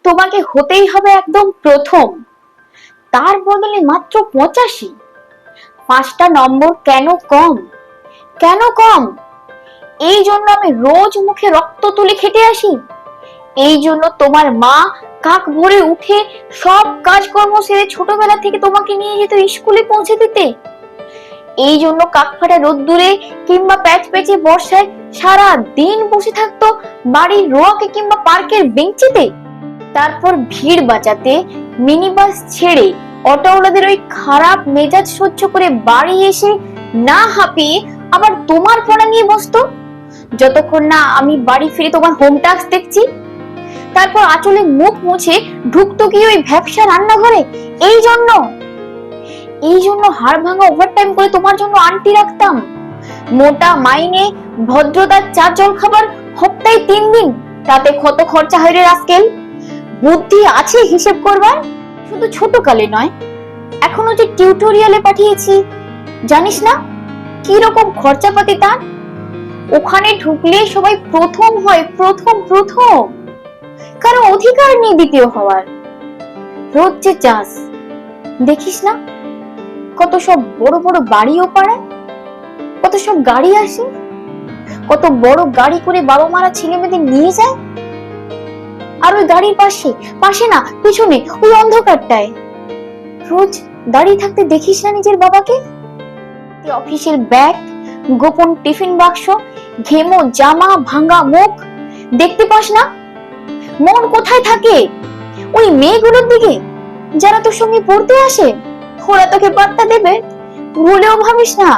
তোমাকে হতেই হবে একদম প্রথম, তার বদলে মাত্র 85। 5টা নম্বর কেন কম? কেন কম? এই জন্য আমি রোজ মুখে রক্ত তুলে খেটে আসি? এই জন্য তোমার মা কাক ভোরে উঠে সব কাজকর্ম সেরে ছোটবেলা থেকে তোমাকে নিয়ে যেত স্কুলে পৌঁছে দিতে? এই জন্য কাকফাটা রোদ্দুরে কিংবা প্যাচ প্যাচে বর্ষায় সারা দিন বসে থাকতো বাড়ির রোয়াকে কিংবা পার্কের বেঞ্চিতে? তারপর ভিড় বাঁচাতে মিনি বাস ছেড়ে অটোওয়ালাদের ওই খারাপ মেজাজ সহ্য করে বাড়ি এসে না হাঁপিয়ে আবার তোমার পড়া নিয়ে বসতো, যতক্ষণ না আমি বাড়ি ফিরে তোমার হোম টাস্ক দেখছি। তারপর আঁচলে মুখ মুছে ঢুকতো কি ওই ভ্যাপসা রান্নাঘরে? এই জন্য হাড় ভাঙা ওভারটাইম করে তোমার জন্য আন্টি রাখতাম। মোটা মাইনে, ভদ্রতার চা জল খাবার সপ্তাহে 3 দিন, তাতে কত খরচা হয় রে রাস্কেল? বুদ্ধি আছে হিসেব করবার? শুধু ছোট কালে নয়, এখনো যে টিউটোরিয়ালে পাঠিয়েছি, জানিস না কি রকম খরচাপাতি তার? ওখানে ঢুকলে সবাই প্রথম হয়, প্রথম। কারো অধিকার নেই দ্বিতীয় হওয়ার। রোজ যে চাস, দেখিস না কত সব বড় বড় বাড়িও পাড়ায়, কত সব গাড়ি আসে, কত বড় গাড়ি করে বাবা মারা ছেলে মেয়েদের নিয়ে যায়। আর ওই গাড়ির পাশে না, পিছনে ওই অন্ধকারটায় রোজ দাঁড়িয়ে থাকতে দেখিস না নিজের বাবাকে? অফিসের ব্যাগ, গোপন টিফিন বাক্স, ঘেমো জামা, ভাঙা মুখ দেখতে পাস না? মন কোথায় থাকে? ওই মেয়েগুলোর দিকে যারা তোর সঙ্গে পড়তে আসে। ওরা তোকে পাত্তা দেবে? ভুলেও ভাবিস না,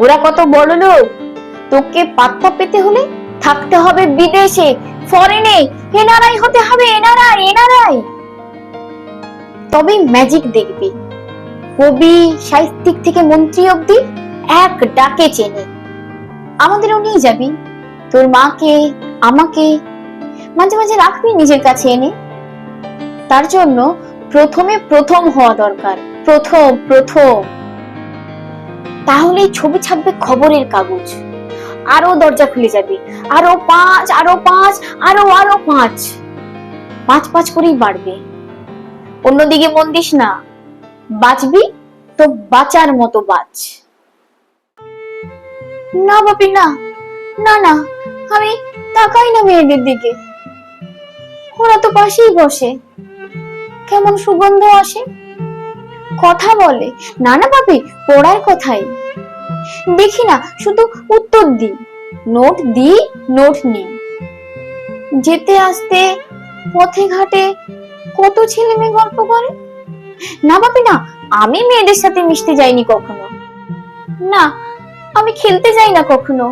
ওরা কত বড় লোক। তোকে পাত্তা পেতে হলে থাকতে হবে বিদেশে, ফরেনে, এনআরআই হতে হবে, এনআরআই। তবেই ম্যাজিক দেখবি। কবি, সাহিত্যিক থেকে মন্ত্রী অব্দি এক ডাকে চেনে। আমাদেরও নিয়ে যাবি, তোর মাকে, আমাকে মাঝে মাঝে রাখবি নিজের কাছে এনে। তার জন্য প্রথমে প্রথম হওয়া দরকার, প্রথম। তাহলেই ছবি ছাপবে খবরের কাগজ, আরো দরজা খুলে যাবে, আরো 5, আরো 5, 5 করেই বাড়বে। অন্যদিকে মন দিস না, বাঁচবি তো বাঁচার মতো বাঁচ। না বাপি না, আমি তাকাই না মেয়েদের দিকে। ওরা তো পাশেই বসে, কেমন সুগন্ধ আসে, কথা বলে। না বাপি, পড়ার কথাই দেখি না, শুধু উত্তর দিই, নোট নিই। যেতে আসতে পথে ঘাটে কত ছেলে মেয়ে গল্প করে। না বাপি না, আমি মেয়েদের সাথে মিশতে যাইনি কখনো। না, আমি খেলতে যাই না কখনো,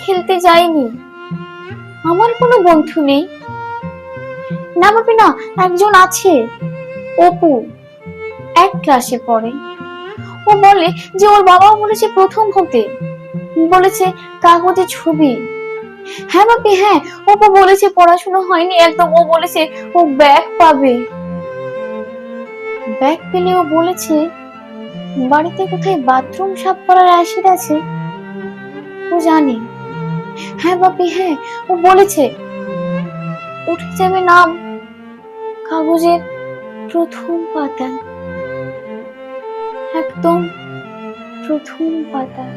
খেলতে যাইনি। আমার কোনো বন্ধু নেই। না বাপি না, একজন আছে, অপু, এক ক্লাসে পড়ে। ও বলে যে ওর বাবাও বলেছে প্রথম হতে, বলেছে কাগজে ছবি। হ্যাঁ বাপি হ্যাঁ, অপু বলেছে পড়াশোনা হয়নি একদম, ও বলেছে ও ব্যাগ পাবে। ব্যাগ পেলে ও বলেছে বাড়িতে কোথায় বাথরুম সাফ করার অ্যাসিড আছে ও জানে। হ্যাঁ বাপি হ্যাঁ, ও বলেছে উঠে যাবে নাম কাগজের প্রথম পাতায়, একদম প্রথম পাতায়।